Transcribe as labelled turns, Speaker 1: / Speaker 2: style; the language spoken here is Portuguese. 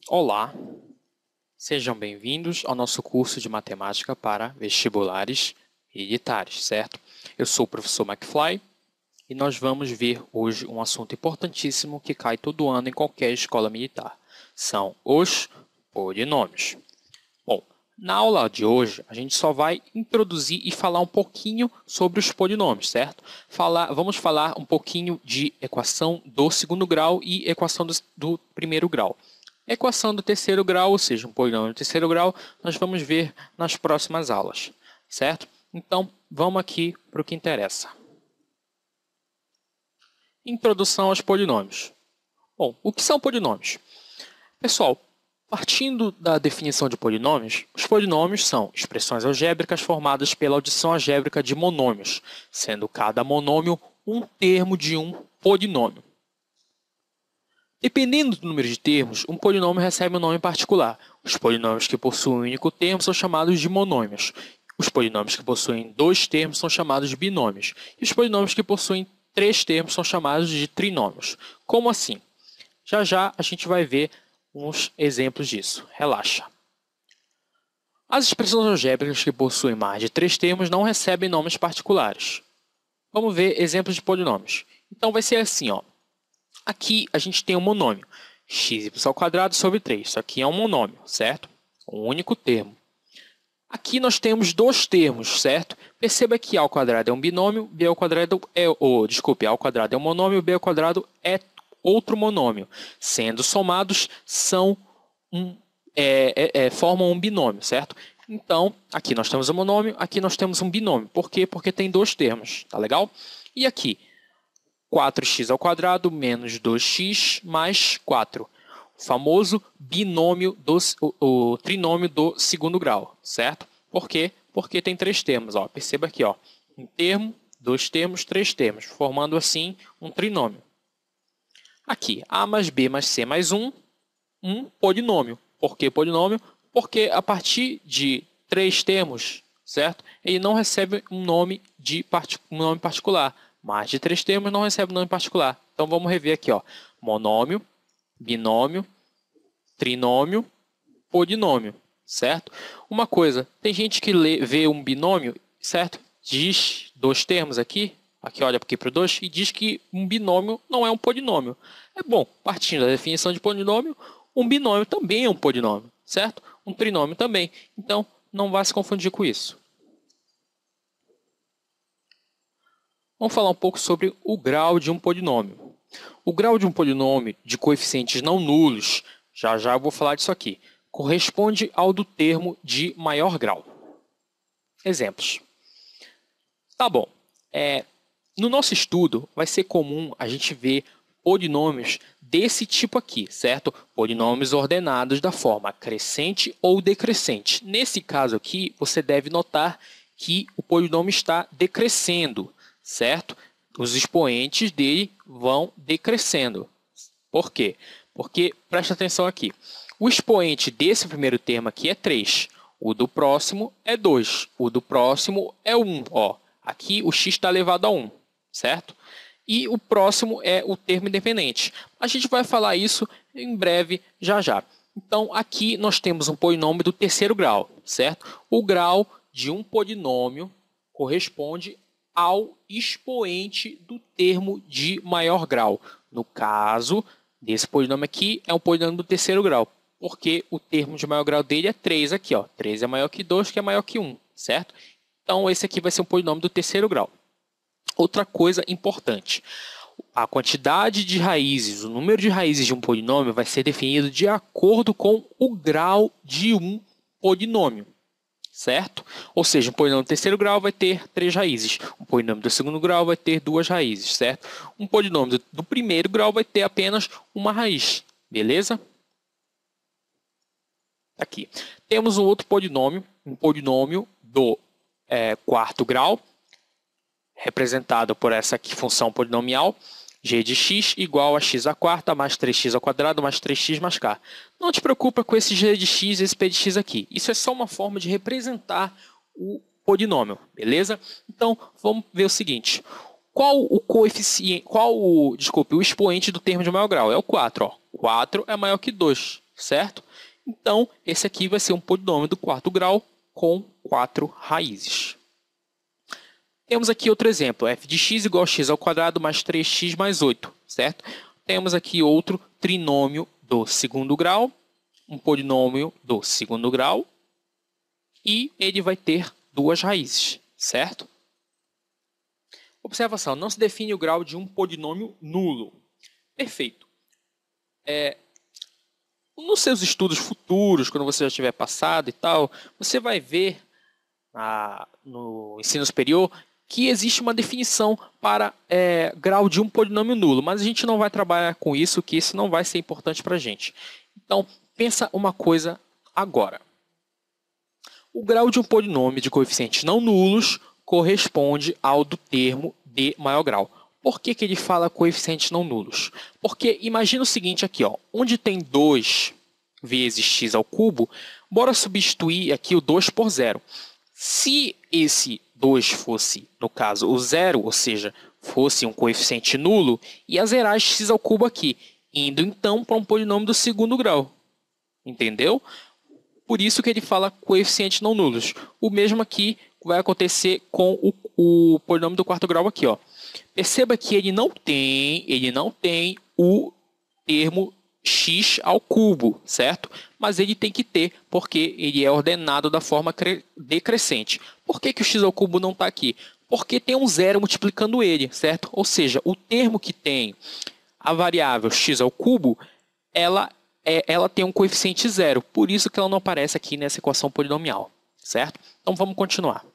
Speaker 1: Olá, sejam bem-vindos ao nosso curso de matemática para vestibulares militares, certo? Eu sou o professor McFly e nós vamos ver hoje um assunto importantíssimo que cai todo ano em qualquer escola militar. São os polinômios. Bom, na aula de hoje a gente só vai introduzir e falar um pouquinho sobre os polinômios, certo? Vamos falar um pouquinho de equação do segundo grau e equação do primeiro grau. Equação do terceiro grau, ou seja, um polinômio do terceiro grau, nós vamos ver nas próximas aulas, certo? Então, vamos aqui para o que interessa. Introdução aos polinômios. Bom, o que são polinômios? Pessoal, partindo da definição de polinômios, os polinômios são expressões algébricas formadas pela adição algébrica de monômios, sendo cada monômio um termo de um polinômio. Dependendo do número de termos, um polinômio recebe um nome particular. Os polinômios que possuem um único termo são chamados de monômios. Os polinômios que possuem dois termos são chamados de binômios. E os polinômios que possuem três termos são chamados de trinômios. Como assim? Já já a gente vai ver uns exemplos disso. Relaxa. As expressões algébricas que possuem mais de três termos não recebem nomes particulares. Vamos ver exemplos de polinômios. Então vai ser assim, ó. Aqui a gente tem um monômio, x ao quadrado sobre 3. Isso aqui é um monômio, certo? Um único termo. Aqui nós temos dois termos, certo? Perceba que a ao quadrado é um binômio, b ao quadrado é, a ao quadrado é um monômio, b ao quadrado é outro monômio. Sendo somados, formam um binômio, certo? Então, aqui nós temos um monômio, aqui nós temos um binômio. Por quê? Porque tem dois termos, tá legal? E aqui? 4x ao quadrado menos 2x mais 4. O famoso binômio, o trinômio do segundo grau, certo? Por quê? Porque tem três termos. Ó. Perceba aqui, ó, um termo, dois termos, três termos, formando assim um trinômio. Aqui, a mais b mais c mais 1, um polinômio. Por que polinômio? Porque a partir de três termos, certo? Ele não recebe um nome particular. Mais de três termos não recebe nome particular. Então vamos rever aqui, ó. Monômio, binômio, trinômio, polinômio, certo? Uma coisa, tem gente que vê um binômio, certo? Diz dois termos aqui olha aqui para o 2, e diz que um binômio não é um polinômio. É bom, partindo da definição de polinômio, um binômio também é um polinômio, certo? Um trinômio também. Então, não vá se confundir com isso. Vamos falar um pouco sobre o grau de um polinômio. O grau de um polinômio de coeficientes não nulos, já eu vou falar disso aqui, corresponde ao do termo de maior grau. Exemplos. Tá bom. No nosso estudo, vai ser comum a gente ver polinômios desse tipo aqui, certo? Polinômios ordenados da forma crescente ou decrescente. Nesse caso aqui, você deve notar que o polinômio está decrescendo, certo? Os expoentes dele vão decrescendo. Por quê? Porque, presta atenção aqui, o expoente desse primeiro termo aqui é 3, o do próximo é 2, o do próximo é 1. Ó, aqui o x está elevado a 1, certo? E o próximo é o termo independente. A gente vai falar isso em breve, já já. Então, aqui nós temos um polinômio do terceiro grau, certo? O grau de um polinômio corresponde ao expoente do termo de maior grau. No caso desse polinômio aqui, é um polinômio do terceiro grau, porque o termo de maior grau dele é 3 aqui. Ó. 3 é maior que 2, que é maior que 1, certo? Então, esse aqui vai ser um polinômio do terceiro grau. Outra coisa importante, a quantidade de raízes, o número de raízes de um polinômio vai ser definido de acordo com o grau de um polinômio. Certo? Ou seja, um polinômio do terceiro grau vai ter 3 raízes. Um polinômio do segundo grau vai ter 2 raízes, certo? Um polinômio do primeiro grau vai ter apenas uma raiz. Beleza? Aqui. Temos um outro polinômio, um polinômio do quarto grau, representado por essa aqui, função polinomial, g de x igual a x à quarta mais 3x ao quadrado mais 3x mais k. Não te preocupa com esse g de x e esse p de x aqui. Isso é só uma forma de representar o polinômio, beleza? Então, vamos ver o seguinte. Qual o coeficiente, o expoente do termo de maior grau? É o 4. Ó. 4 é maior que 2. certo? Então, esse aqui vai ser um polinômio do quarto grau com 4 raízes. Temos aqui outro exemplo, f de x igual a x ao quadrado mais 3x mais 8, certo? Temos aqui outro trinômio do segundo grau, um polinômio do segundo grau, e ele vai ter 2 raízes, certo? Observação, não se define o grau de um polinômio nulo. Perfeito. Nos seus estudos futuros, quando você já tiver passado e tal, você vai ver no ensino superior que existe uma definição para grau de um polinômio nulo, mas a gente não vai trabalhar com isso, que isso não vai ser importante para a gente. Então, pensa uma coisa agora. O grau de um polinômio de coeficientes não nulos corresponde ao do termo de maior grau. Por que ele fala coeficientes não nulos? Porque imagina o seguinte aqui, ó, onde tem 2 vezes x ao cubo, bora substituir aqui o 2 por 0. Se esse 2 fosse, no caso, o 0, ou seja, fosse um coeficiente nulo, ia zerar x ao cubo aqui, indo então para um polinômio do segundo grau. Entendeu? Por isso que ele fala coeficientes não nulos. O mesmo aqui vai acontecer com o polinômio do quarto grau aqui, ó. Perceba que ele não tem o termo x ao cubo, certo? Mas ele tem que ter, porque ele é ordenado da forma decrescente. Por que o x ao cubo não está aqui? Porque tem um zero multiplicando ele, certo? Ou seja, o termo que tem a variável x ao cubo, ela tem um coeficiente zero. Por isso que ela não aparece aqui nessa equação polinomial, certo? Então vamos continuar.